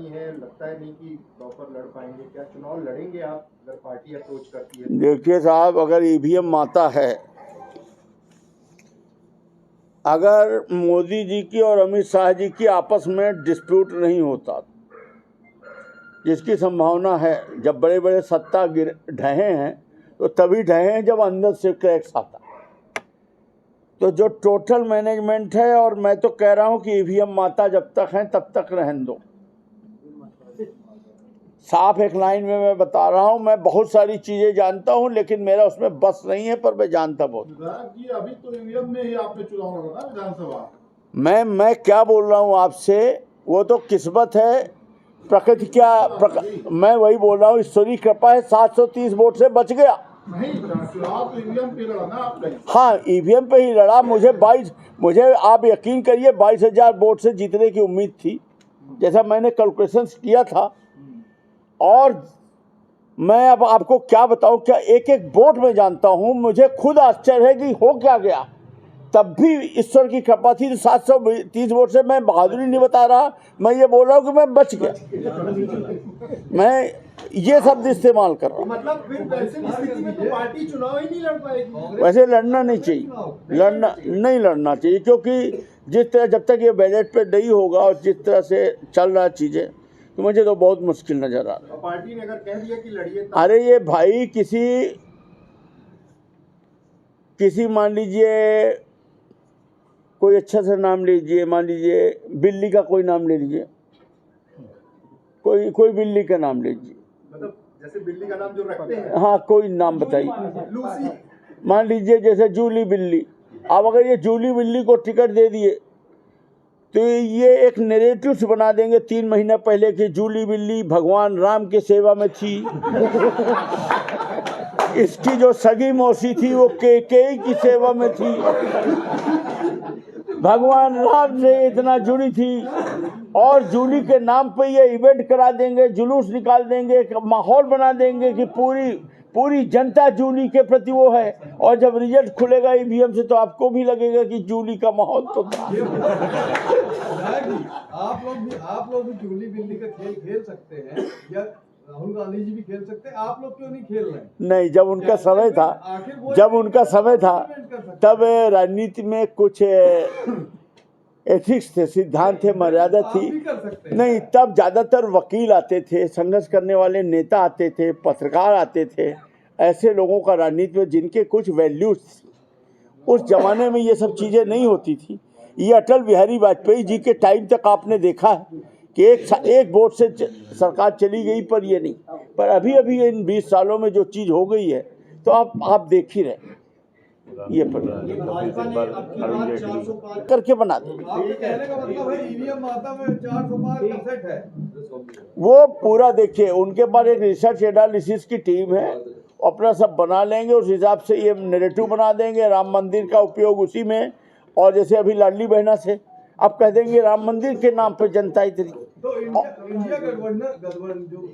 आई हैं, लगता है नहीं कि प्रॉपर लड़ पाएंगे। क्या चुनाव लड़ेंगे आप अगर पार्टी अप्रोच करती है? देखिए साहब, अगर ईवीएम माता है, अगर मोदी जी की और अमित शाह जी की आपस में डिस्प्यूट नहीं होता, जिसकी संभावना है, जब बड़े बड़े सत्ता ढहे हैं तो तभी ढहे हैं जब अंदर से क्रैक्स आता। तो जो टोटल मैनेजमेंट है, और मैं तो कह रहा हूं कि ईवीएम माता जब तक हैं तब तक रहने दो। साफ एक लाइन में मैं बता रहा हूं, मैं बहुत सारी चीजें जानता हूं, लेकिन मेरा उसमें बस नहीं है, पर मैं जानता बहुत। जी अभी तो ईवीएम में ही आपने चुनाव लड़ा विधानसभा। मैं क्या बोल रहा हूं आपसे, वो तो किस्मत है, प्रकृति मैं वही बोल रहा हूँ, ईश्वरी कृपा है, 730 वोट से बच गया। नहीं, चुनाव तो ईवीएम पे लड़ा ना आपने। हाँ, ईवीएम पे ही लड़ा। मुझे आप यकीन करिए 22,000 वोट से जीतने की उम्मीद थी, जैसा मैंने कैलकुलेशंस किया था। और मैं अब आपको क्या बताऊं, क्या एक एक वोट में जानता हूं। मुझे खुद आश्चर्य है कि हो क्या गया। तब भी ईश्वर की कृपा थी। 730 वोट से मैं बहादुरी नहीं बता रहा, मैं ये बोल रहा हूँ कि मैं बच गया। मैं ये शब्द इस्तेमाल कर रहा हूँ। मतलब फिर वैसे स्थिति में तो पार्टी चुनाव ही नहीं लड़ पाएगी। वैसे लड़ना नहीं चाहिए, नहीं लड़ना चाहिए, क्योंकि जिस तरह जब तक ये बैलेट पे नहीं होगा और जिस तरह से चल रहा चीजें, तो मुझे तो बहुत मुश्किल नजर आ रहा है। पार्टी ने अगर कह दिया कि लड़िए, अरे ये भाई किसी मान लीजिए, कोई अच्छा सा नाम लीजिए, मान लीजिए बिल्ली का कोई नाम ले लीजिए, कोई बिल्ली का नाम लीजिए, मतलब जैसे बिल्ली का नाम जो रखते हैं। हाँ, कोई नाम बताइए। मान लीजिए जैसे जूली बिल्ली। अब अगर ये जूली बिल्ली को टिकट दे दिए तो ये एक नैरेटिव बना देंगे 3 महीने पहले कि जूली बिल्ली भगवान राम की सेवा में थी। इसकी जो सगी मौसी थी वो केकई की सेवा में थी, भगवान राम से इतना जुड़ी थी। और जूली के नाम पे ये इवेंट करा देंगे, जुलूस निकाल देंगे, एक माहौल बना देंगे कि पूरी जनता जूली के प्रति वो है। और जब रिजल्ट खुलेगा ईवीएम से तो आपको भी लगेगा कि जूली का माहौल तो था। आप लोग भी जूली बिल्ली का खेल खेल सकते हैं, या राहुल गांधी जी भी खेल सकते हैं, आप लोग क्यों नहीं खेल रहे? नहीं, जब उनका समय था तब राजनीति में कुछ एथिक्स थे, सिद्धांत थे, मर्यादा थी। नहीं, तब ज्यादातर वकील आते थे, संघर्ष करने वाले नेता आते थे, पत्रकार आते थे, ऐसे लोगों का राजनीति में जिनके कुछ वैल्यूज थी। उस जमाने में ये सब चीजें नहीं होती थी। ये अटल बिहारी वाजपेयी जी के टाइम तक आपने देखा है कि एक वोट से सरकार चली गई, पर ये नहीं। पर अभी इन 20 सालों में जो चीज हो गई है, तो आप देख ही रहे। ये करके बना दे। वो पूरा देखिए, उनके पास एक रिसर्च एनालिसिस की टीम है, अपना सब बना लेंगे, उस हिसाब से ये नैरेटिव बना देंगे। राम मंदिर का उपयोग उसी में, और जैसे अभी लाडली बहना से आप कह देंगे राम मंदिर के नाम पे जनता इतनी। तो इंडिया गठबंधन जो